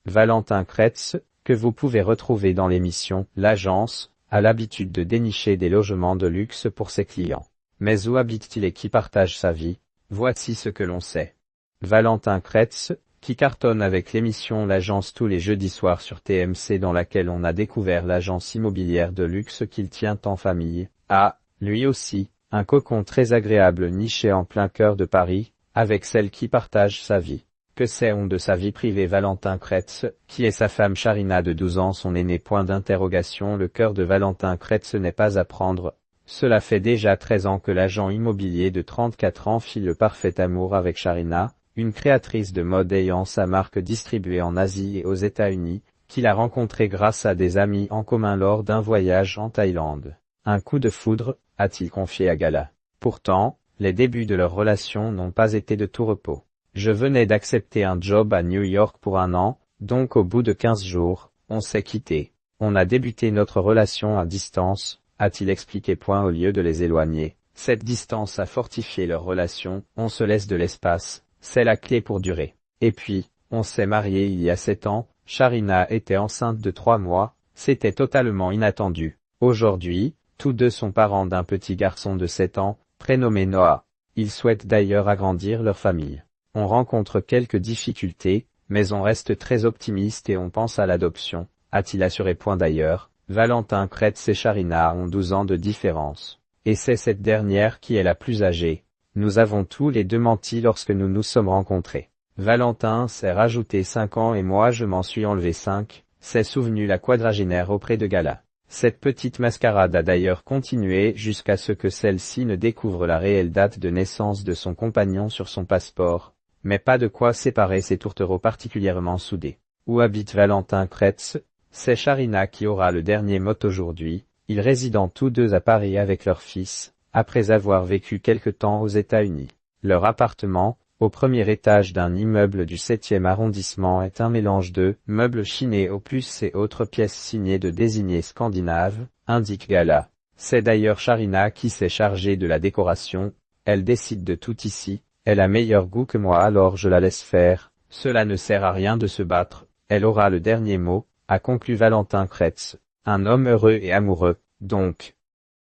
Valentin Kretz, que vous pouvez retrouver dans l'émission « L'Agence », a l'habitude de dénicher des logements de luxe pour ses clients. Mais où habite-t-il et qui partage sa vie? Voici ce que l'on sait. Valentin Kretz, qui cartonne avec l'émission L'Agence tous les jeudis soirs sur TMC dans laquelle on a découvert l'agence immobilière de luxe qu'il tient en famille, a, lui aussi, un cocon très agréable niché en plein cœur de Paris, avec celle qui partage sa vie. Que sait-on de sa vie privée? Valentin Kretz, qui est sa femme Charina de 12 ans, son aîné? Point d'interrogation. Le cœur de Valentin Kretz n'est pas à prendre. Cela fait déjà 13 ans que l'agent immobilier de 34 ans fit le parfait amour avec Charina, une créatrice de mode ayant sa marque distribuée en Asie et aux États-Unis, qu'il a rencontrée grâce à des amis en commun lors d'un voyage en Thaïlande. Un coup de foudre, a-t-il confié à Gala. Pourtant, les débuts de leur relation n'ont pas été de tout repos. Je venais d'accepter un job à New York pour 1 an, donc au bout de 15 jours, on s'est quitté. On a débuté notre relation à distance, a-t-il expliqué. Au lieu de les éloigner, cette distance a fortifié leur relation, on se laisse de l'espace, c'est la clé pour durer. Et puis, on s'est mariés il y a 7 ans, Charina était enceinte de 3 mois, c'était totalement inattendu. Aujourd'hui, tous deux sont parents d'un petit garçon de 7 ans, prénommé Noah. Ils souhaitent d'ailleurs agrandir leur famille. On rencontre quelques difficultés, mais on reste très optimiste et on pense à l'adoption, a-t-il assuré. D'ailleurs, Valentin Kretz et Charina ont 12 ans de différence. Et c'est cette dernière qui est la plus âgée. Nous avons tous les deux menti lorsque nous nous sommes rencontrés. Valentin s'est rajouté 5 ans et moi je m'en suis enlevé 5, s'est souvenu la quadragénaire auprès de Gala. Cette petite mascarade a d'ailleurs continué jusqu'à ce que celle-ci ne découvre la réelle date de naissance de son compagnon sur son passeport. Mais pas de quoi séparer ces tourtereaux particulièrement soudés. Où habite Valentin Kretz? C'est Charina qui aura le dernier mot aujourd'hui. Ils résident tous deux à Paris avec leur fils, après avoir vécu quelque temps aux États-Unis. Leur appartement, au premier étage d'un immeuble du 7e arrondissement, est un mélange de meubles chinés opus et autres pièces signées de désignés scandinaves, indique Gala. C'est d'ailleurs Charina qui s'est chargée de la décoration, elle décide de tout ici. Elle a meilleur goût que moi alors je la laisse faire, cela ne sert à rien de se battre, elle aura le dernier mot, a conclu Valentin Kretz. Un homme heureux et amoureux, donc.